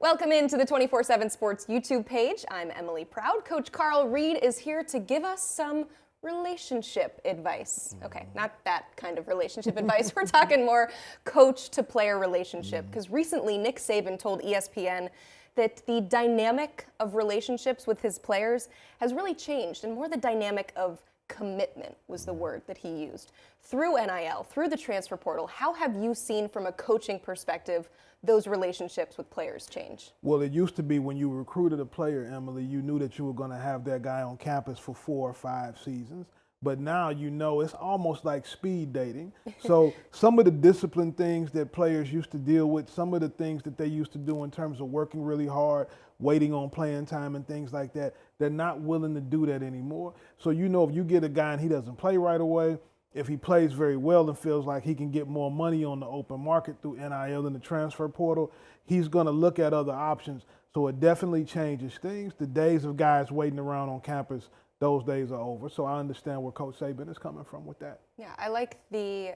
Welcome into the 24/7 Sports YouTube page. I'm Emily Proud. Coach Carl Reed is here to give us some relationship advice. Okay, not that kind of relationship advice. We're talking more coach-to-player relationship, because recently Nick Saban told ESPN that the dynamic of relationships with his players has really changed, and more the dynamic of commitment was the word that he used. Through NIL, through the transfer portal, how have you seen from a coaching perspective those relationships with players change? Well, it used to be when you recruited a player, Emily, you knew that you were going to have that guy on campus for 4 or 5 seasons. But now you know it's almost like speed dating. So some of the discipline things that players used to deal with, some of the things that they used to do in terms of working really hard, waiting on playing time and things like that, they're not willing to do that anymore. So you know if you get a guy and he doesn't play right away, if he plays very well and feels like he can get more money on the open market through NIL and the transfer portal, he's going to look at other options. So it definitely changes things. The days of guys waiting around on campus, those days are over. So I understand where Coach Saban is coming from with that. Yeah, I like the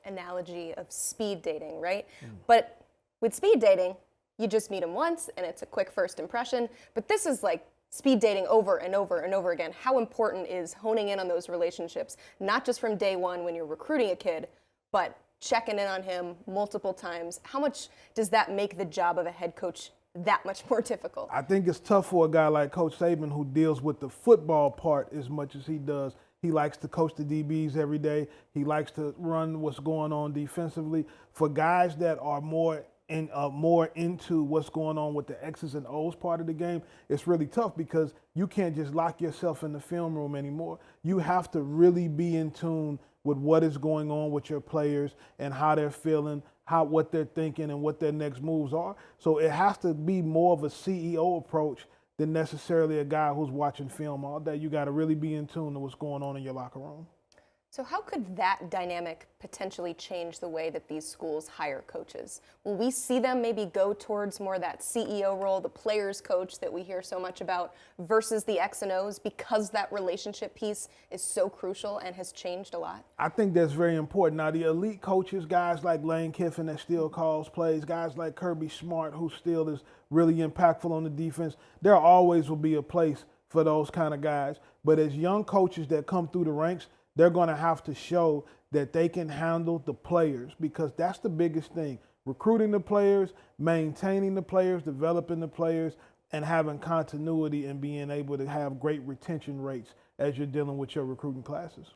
analogy of speed dating, right? But with speed dating, you just meet them once and it's a quick first impression. But this is like speed dating over and over and over again. How important is honing in on those relationships, not just from day one when you're recruiting a kid, but checking in on him multiple times? How much does that make the job of a head coach that much more difficult? I think it's tough for a guy like Coach Saban who deals with the football part as much as he does. He likes to coach the DBs every day. He likes to run what's going on defensively. For guys that are more into what's going on with the X's and O's part of the game, it's really tough because you can't just lock yourself in the film room anymore. You have to really be in tune with what is going on with your players and how they're feeling, what they're thinking, and what their next moves are. So it has to be more of a CEO approach than necessarily a guy who's watching film all day. You got to really be in tune to what's going on in your locker room. So how could that dynamic potentially change the way that these schools hire coaches? Will we see them maybe go towards more that CEO role, the players coach that we hear so much about, versus the X and O's, because that relationship piece is so crucial and has changed a lot? I think that's very important. Now, the elite coaches, guys like Lane Kiffin that still calls plays, guys like Kirby Smart who still is really impactful on the defense, there always will be a place for those kind of guys. But as young coaches that come through the ranks, they're going to have to show that they can handle the players, because that's the biggest thing. Recruiting the players, maintaining the players, developing the players, and having continuity and being able to have great retention rates as you're dealing with your recruiting classes.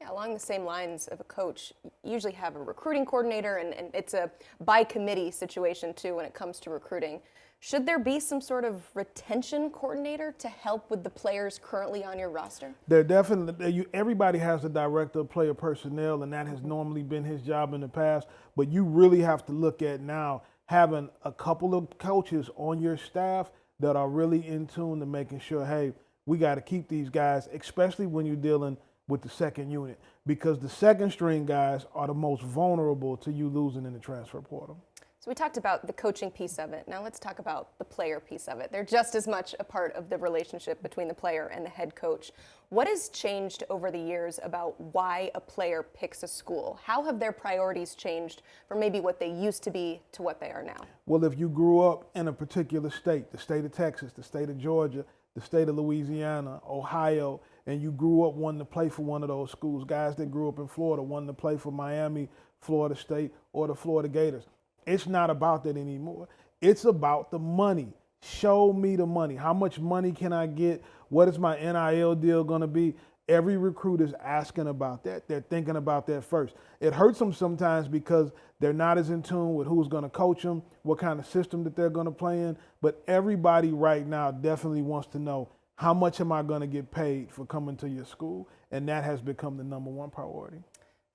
Yeah, along the same lines of a coach, you usually have a recruiting coordinator, and it's a by committee situation too when it comes to recruiting. Should there be some sort of retention coordinator to help with the players currently on your roster? There definitely, everybody has a director of player personnel, and that has normally been his job in the past. But you really have to look at now having a couple of coaches on your staff that are really in tune to making sure, hey, we got to keep these guys, especially when you're dealing with the second unit, because the second string guys are the most vulnerable to you losing in the transfer portal. So we talked about the coaching piece of it. Now let's talk about the player piece of it. They're just as much a part of the relationship between the player and the head coach. What has changed over the years about why a player picks a school? How have their priorities changed from maybe what they used to be to what they are now? Well, if you grew up in a particular state, the state of Texas, the state of Georgia, the state of Louisiana, Ohio, and you grew up wanting to play for one of those schools, guys that grew up in Florida wanting to play for Miami, Florida State, or the Florida Gators. It's not about that anymore. It's about the money. Show me the money. How much money can I get? What is my NIL deal going to be? Every recruit is asking about that. They're thinking about that first. It hurts them sometimes because they're not as in tune with who's going to coach them, what kind of system that they're going to play in. But everybody right now definitely wants to know, how much am I going to get paid for coming to your school? And that has become the #1 priority.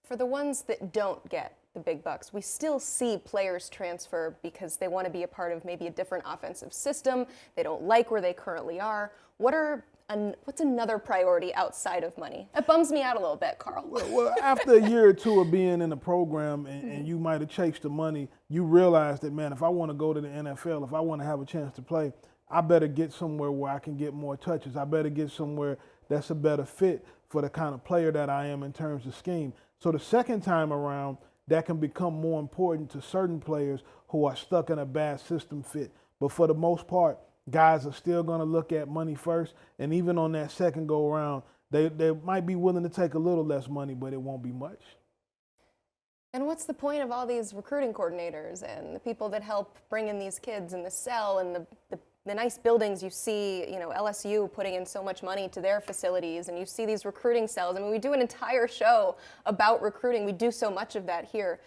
For the ones that don't get the big bucks, we still see players transfer because they want to be a part of maybe a different offensive system. They don't like where they currently are. What's another priority outside of money? It bums me out a little bit, Carl. Well, after a year or two of being in the program and you might have chased the money, you realize that, man, if I want to go to the NFL, if I want to have a chance to play, I better get somewhere where I can get more touches. I better get somewhere that's a better fit for the kind of player that I am in terms of scheme. So the second time around, that can become more important to certain players who are stuck in a bad system fit. But for the most part, guys are still going to look at money first, and even on that second go around, they might be willing to take a little less money, but it won't be much. And what's the point of all these recruiting coordinators and the people that help bring in these kids and the cell and the nice buildings you see, LSU putting in so much money to their facilities, and you see these recruiting cells. I mean, we do an entire show about recruiting. We do so much of that here.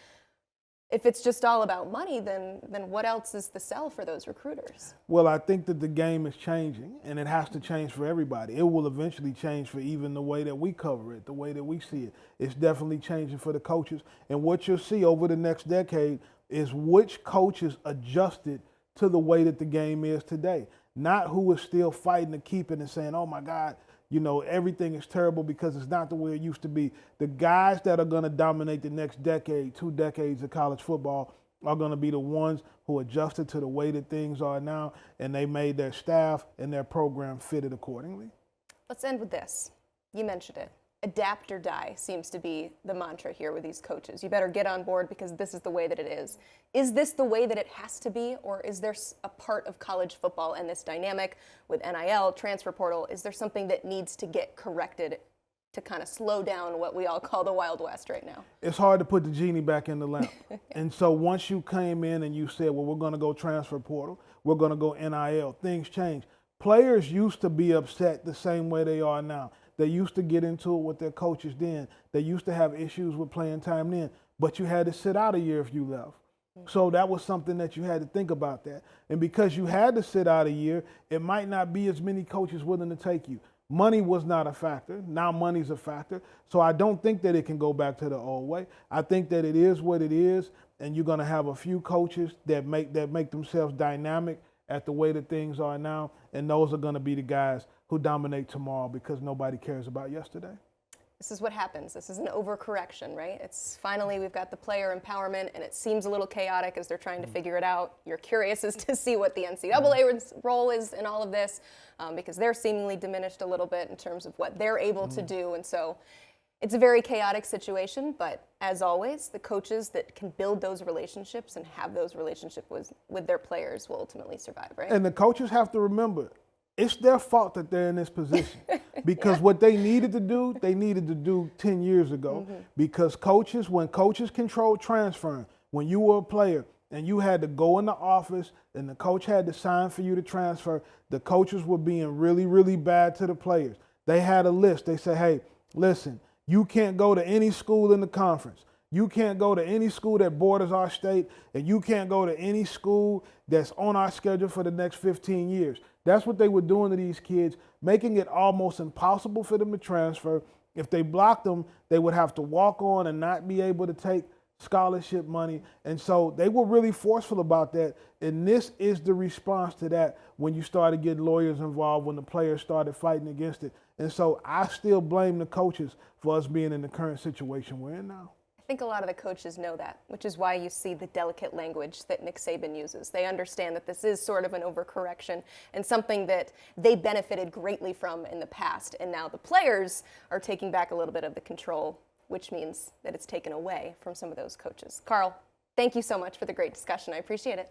If it's just all about money, then what else is the sell for those recruiters? Well, I think that the game is changing, and it has to change for everybody. It will eventually change for even the way that we cover it, the way that we see it. It's definitely changing for the coaches. And what you'll see over the next decade is which coaches adjusted to the way that the game is today. Not who is still fighting to keep it and saying, oh my God, everything is terrible because it's not the way it used to be. The guys that are going to dominate the next decade, 2 decades of college football, are going to be the ones who adjusted to the way that things are now, and they made their staff and their program fitted accordingly. Let's end with this. You mentioned it. Adapt or die seems to be the mantra here with these coaches. You better get on board because this is the way that it is. Is this the way that it has to be, or is there a part of college football and this dynamic with NIL, transfer portal, is there something that needs to get corrected to kind of slow down what we all call the Wild West right now? It's hard to put the genie back in the lamp. And so once you came in and you said, well, we're going to go transfer portal, we're going to go NIL, things change. Players used to be upset the same way they are now. They used to get into it with their coaches then. They used to have issues with playing time then, but you had to sit out a year if you left. So that was something that you had to think about that. And because you had to sit out a year, it might not be as many coaches willing to take you. Money was not a factor. Now money's a factor. So I don't think that it can go back to the old way. I think that it is what it is, and you're going to have a few coaches that make themselves dynamic at the way that things are now, and those are going to be the guys who dominate tomorrow because nobody cares about yesterday. This is what happens. This is an overcorrection, right? It's finally we've got the player empowerment, and it seems a little chaotic as they're trying to figure it out. You're curious as to see what the NCAA's role is in all of this because they're seemingly diminished a little bit in terms of what they're able to do. And so it's a very chaotic situation, but as always, the coaches that can build those relationships and have those relationships with their players will ultimately survive, right? And the coaches have to remember, it's their fault that they're in this position because what they needed to do 10 years ago because when coaches controlled transferring, when you were a player and you had to go in the office and the coach had to sign for you to transfer, the coaches were being really, really bad to the players. They had a list. They said, hey, listen, you can't go to any school in the conference. You can't go to any school that borders our state, and you can't go to any school that's on our schedule for the next 15 years. That's what they were doing to these kids, making it almost impossible for them to transfer. If they blocked them, they would have to walk on and not be able to take scholarship money. And so they were really forceful about that. And this is the response to that when you started getting lawyers involved, when the players started fighting against it. And so I still blame the coaches for us being in the current situation we're in now. I think a lot of the coaches know that, which is why you see the delicate language that Nick Saban uses. They understand that this is sort of an overcorrection and something that they benefited greatly from in the past. And now the players are taking back a little bit of the control, which means that it's taken away from some of those coaches. Carl, thank you so much for the great discussion. I appreciate it.